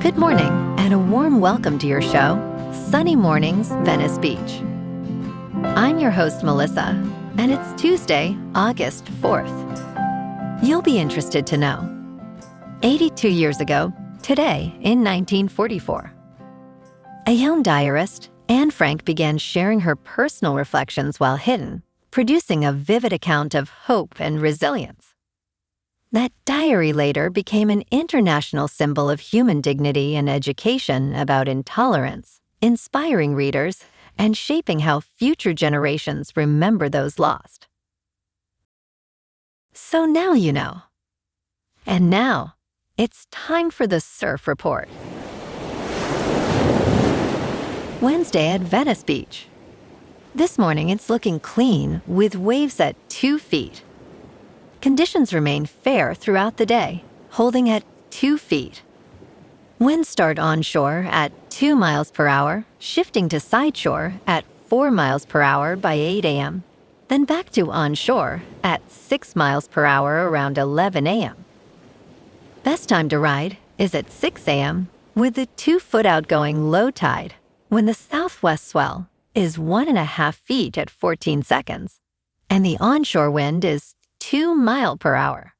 Good morning, and a warm welcome to your show, Sunny Mornings, Venice Beach. I'm your host, Melissa, and it's Tuesday, August 4th. You'll be interested to know. 82 years ago, today in 1944, a young diarist, Anne Frank, began sharing her personal reflections while hidden, producing a vivid account of hope and resilience. That diary later became an international symbol of human dignity and education about intolerance, inspiring readers and shaping how future generations remember those lost. So now you know. And now, it's time for the Surf Report. Wednesday at Venice Beach. This morning it's looking clean with waves at 2 feet. Conditions remain fair throughout the day, holding at 2 feet. Winds start onshore at 2 miles per hour, shifting to sideshore at 4 miles per hour by 8 a.m., then back to onshore at 6 miles per hour around 11 a.m. Best time to ride is at 6 a.m. with the 2-foot outgoing low tide, when the southwest swell is 1.5 feet at 14 seconds, and the onshore wind is 2 miles per hour.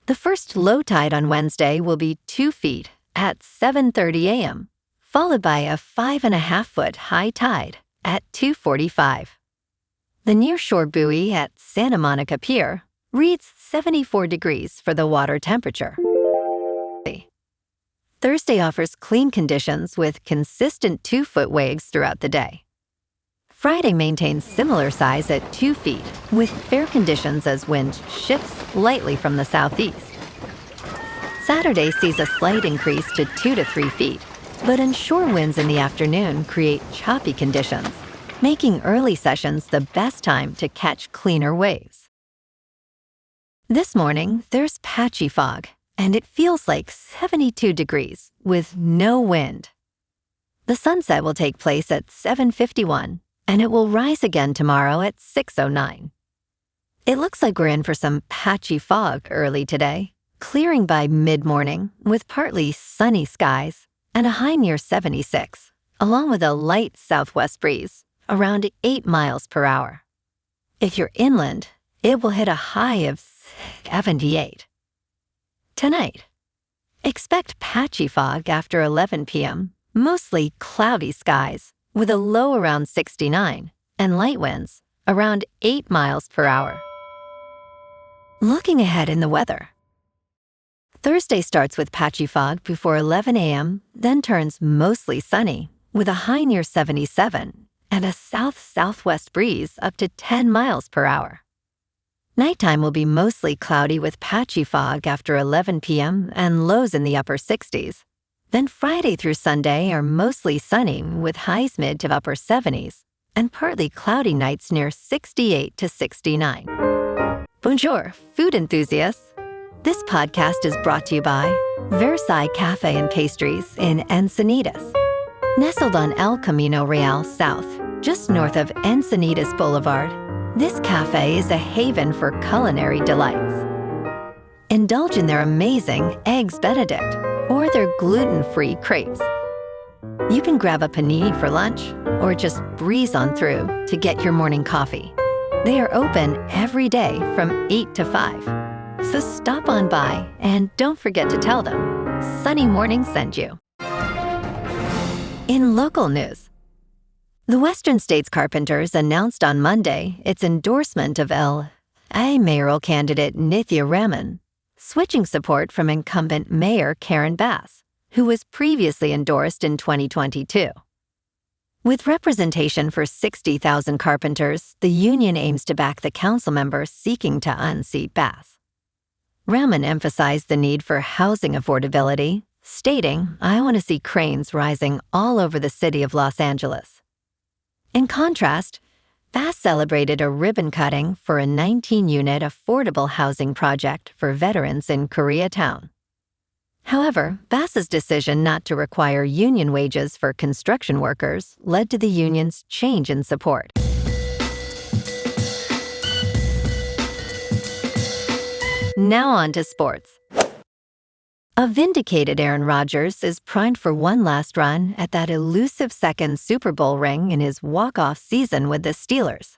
The first low tide on Wednesday will be 2 feet at 7:30 a.m., followed by a 5.5-foot high tide at 2:45. The nearshore buoy at Santa Monica Pier reads 74 degrees for the water temperature. Thursday offers clean conditions with consistent 2-foot waves throughout the day. Friday maintains similar size at 2 feet, with fair conditions as wind shifts lightly from the southeast. Saturday sees a slight increase to 2 to 3 feet, but inshore winds in the afternoon create choppy conditions, making early sessions the best time to catch cleaner waves. This morning, there's patchy fog, and it feels like 72 degrees with no wind. The sunset will take place at 7:51. And it will rise again tomorrow at 6:09. It looks like we're in for some patchy fog early today, clearing by mid-morning with partly sunny skies and a high near 76, along with a light southwest breeze around 8 miles per hour. If you're inland, it will hit a high of 78. Tonight, expect patchy fog after 11 p.m., mostly cloudy skies, with a low around 69 and light winds around 8 miles per hour. Looking ahead in the weather. Thursday starts with patchy fog before 11 a.m., then turns mostly sunny with a high near 77 and a south-southwest breeze up to 10 miles per hour. Nighttime will be mostly cloudy with patchy fog after 11 p.m. and lows in the upper 60s. Then Friday through Sunday are mostly sunny with highs mid to upper 70s and partly cloudy nights near 68 to 69. Bonjour, food enthusiasts. This podcast is brought to you by Versailles Cafe and Pastries in Encinitas. Nestled on El Camino Real South, just north of Encinitas Boulevard, this cafe is a haven for culinary delights. Indulge in their amazing Eggs Benedict or their gluten-free crepes. You can grab a panini for lunch or just breeze on through to get your morning coffee. They are open every day from 8 to 5. So stop on by and don't forget to tell them Sunny Morning sent you. In local news, the Western States Carpenters announced on Monday its endorsement of L.A. mayoral candidate Nithya Raman, switching support from incumbent Mayor Karen Bass, who was previously endorsed in 2022. With representation for 60,000 carpenters, the union aims to back the council member seeking to unseat Bass. Raman emphasized the need for housing affordability, stating, "I want to see cranes rising all over the city of Los Angeles." In contrast, Bass celebrated a ribbon cutting for a 19-unit affordable housing project for veterans in Koreatown. However, Bass's decision not to require union wages for construction workers led to the union's change in support. Now on to sports. A vindicated Aaron Rodgers is primed for one last run at that elusive second Super Bowl ring in his walk-off season with the Steelers.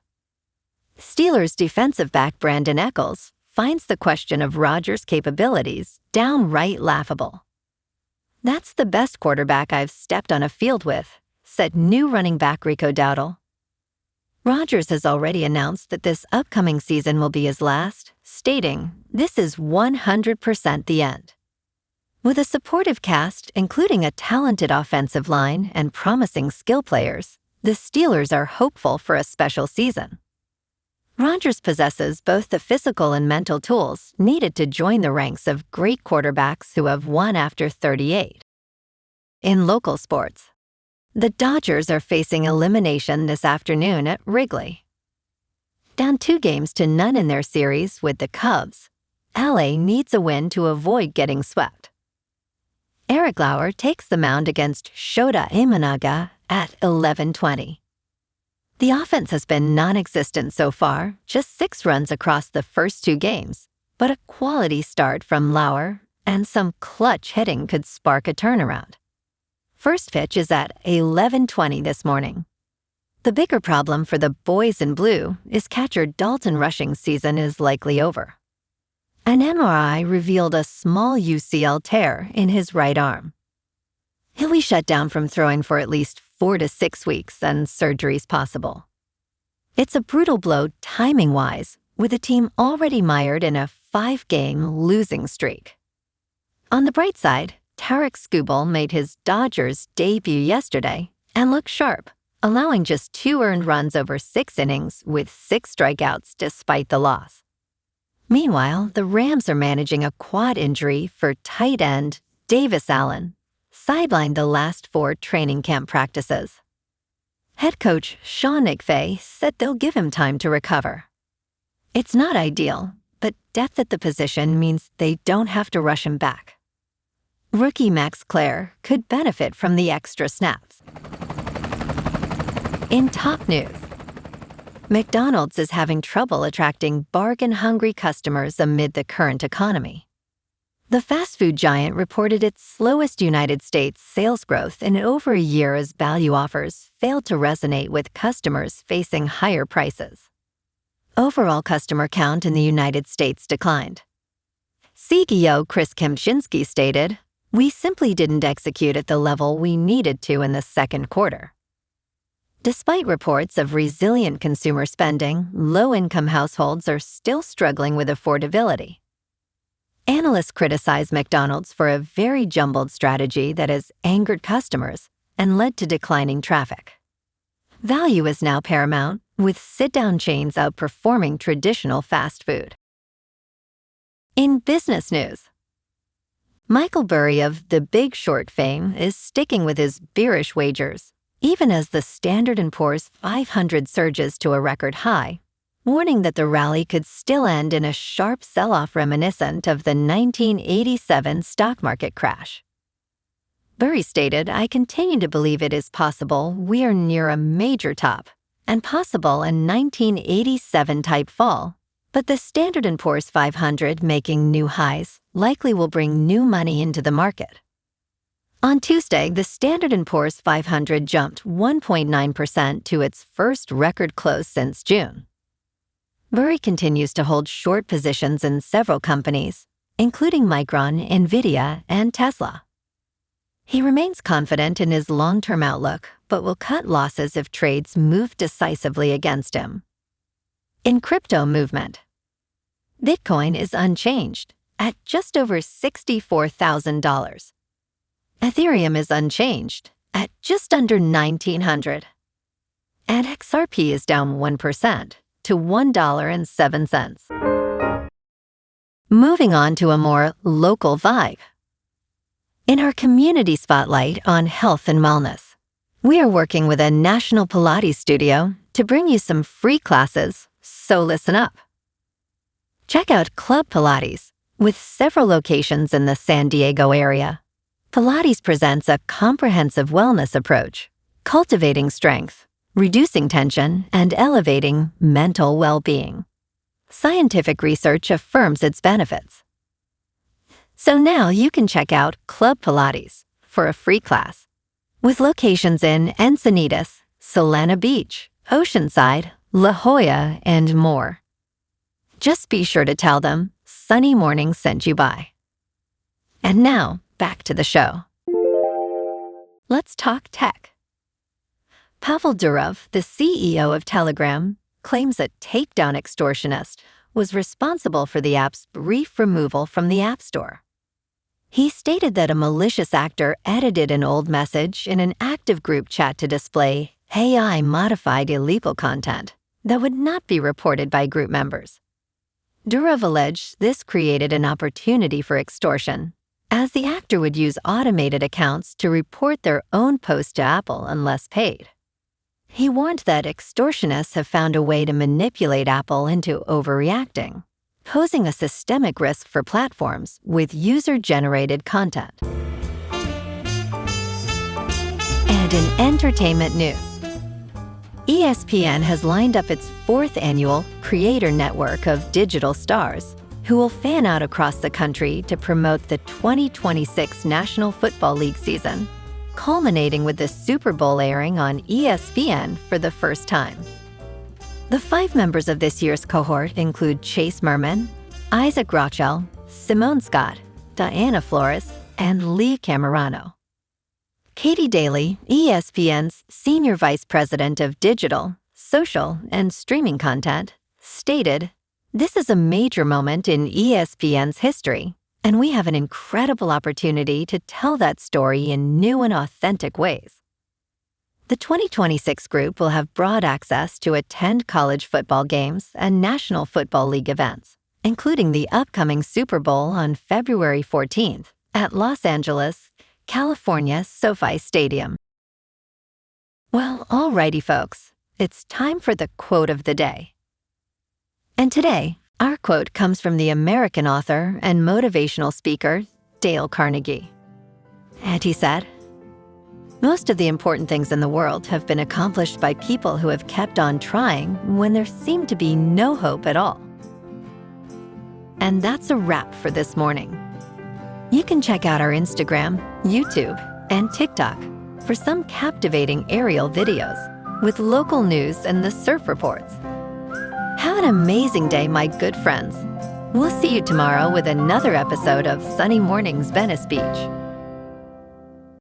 Steelers defensive back Brandon Echols finds the question of Rodgers' capabilities downright laughable. "That's the best quarterback I've stepped on a field with," said new running back Rico Dowdle. Rodgers has already announced that this upcoming season will be his last, stating, "This is 100% the end." With a supportive cast, including a talented offensive line and promising skill players, the Steelers are hopeful for a special season. Rodgers possesses both the physical and mental tools needed to join the ranks of great quarterbacks who have won after 38. In local sports, the Dodgers are facing elimination this afternoon at Wrigley. Down 2-0 in their series with the Cubs, LA needs a win to avoid getting swept. Eric Lauer takes the mound against Shota Imanaga at 11:20. The offense has been non-existent so far, just 6 runs across the first 2 games, but a quality start from Lauer and some clutch hitting could spark a turnaround. First pitch is at 11:20 this morning. The bigger problem for the boys in blue is catcher Dalton Rushing's season is likely over. An MRI revealed a small UCL tear in his right arm. He'll be shut down from throwing for at least 4 to 6 weeks and surgeries possible. It's a brutal blow timing-wise, with the team already mired in a 5-game losing streak. On the bright side, Tarek Skubal made his Dodgers debut yesterday and looked sharp, allowing just 2 earned runs over 6 innings with 6 strikeouts despite the loss. Meanwhile, the Rams are managing a quad injury for tight end Davis Allen, sidelined the last 4 training camp practices. Head coach Sean McVay said they'll give him time to recover. It's not ideal, but depth at the position means they don't have to rush him back. Rookie Max Clare could benefit from the extra snaps. In top news, McDonald's is having trouble attracting bargain-hungry customers amid the current economy. The fast food giant reported its slowest United States sales growth in over a year as value offers failed to resonate with customers facing higher prices. Overall customer count in the United States declined. CEO Chris Kempczinski stated, "We simply didn't execute at the level we needed to in the second quarter." Despite reports of resilient consumer spending, low-income households are still struggling with affordability. Analysts criticize McDonald's for a very jumbled strategy that has angered customers and led to declining traffic. Value is now paramount, with sit-down chains outperforming traditional fast food. In business news, Michael Burry of The Big Short fame is sticking with his bearish wagers, even as the Standard & Poor's 500 surges to a record high, warning that the rally could still end in a sharp sell-off reminiscent of the 1987 stock market crash. Burry stated, "I continue to believe it is possible we are near a major top, and possible a 1987-type fall, but the Standard & Poor's 500 making new highs likely will bring new money into the market." On Tuesday, the Standard & Poor's 500 jumped 1.9% to its first record close since June. Burry continues to hold short positions in several companies, including Micron, Nvidia, and Tesla. He remains confident in his long-term outlook, but will cut losses if trades move decisively against him. In crypto movement, Bitcoin is unchanged at just over $64,000. Ethereum is unchanged at just under $1,900. And XRP is down 1% to $1.07. Moving on to a more local vibe. In our community spotlight on health and wellness, we are working with a national Pilates studio to bring you some free classes, so listen up. Check out Club Pilates, with several locations in the San Diego area. Pilates presents a comprehensive wellness approach, cultivating strength, reducing tension, and elevating mental well-being. Scientific research affirms its benefits. So now you can check out Club Pilates for a free class, with locations in Encinitas, Solana Beach, Oceanside, La Jolla, and more. Just be sure to tell them Sunny Mornings sent you by. And now, back to the show. Let's talk tech. Pavel Durov, the CEO of Telegram, claims a takedown extortionist was responsible for the app's brief removal from the App Store. He stated that a malicious actor edited an old message in an active group chat to display AI-modified illegal content that would not be reported by group members. Durov alleged this created an opportunity for extortion, as the actor would use automated accounts to report their own post to Apple unless paid. He warned that extortionists have found a way to manipulate Apple into overreacting, posing a systemic risk for platforms with user-generated content. And in entertainment news, ESPN has lined up its 4th annual Creator Network of digital stars who will fan out across the country to promote the 2026 National Football League season, culminating with the Super Bowl airing on ESPN for the first time. The 5 members of this year's cohort include Chase Merman, Isaac Rochell, Simone Scott, Diana Flores, and Lee Camerano. Katie Daly, ESPN's Senior Vice President of Digital, Social, and Streaming Content, stated, "This is a major moment in ESPN's history, and we have an incredible opportunity to tell that story in new and authentic ways." The 2026 group will have broad access to attend college football games and National Football League events, including the upcoming Super Bowl on February 14th at Los Angeles, California SoFi Stadium. Well, alrighty folks, it's time for the quote of the day. And today, our quote comes from the American author and motivational speaker, Dale Carnegie. And he said, "Most of the important things in the world have been accomplished by people who have kept on trying when there seemed to be no hope at all." And that's a wrap for this morning. You can check out our Instagram, YouTube, and TikTok for some captivating aerial videos with local news and the surf reports. Have an amazing day, my good friends. We'll see you tomorrow with another episode of Sunny Mornings Venice Beach.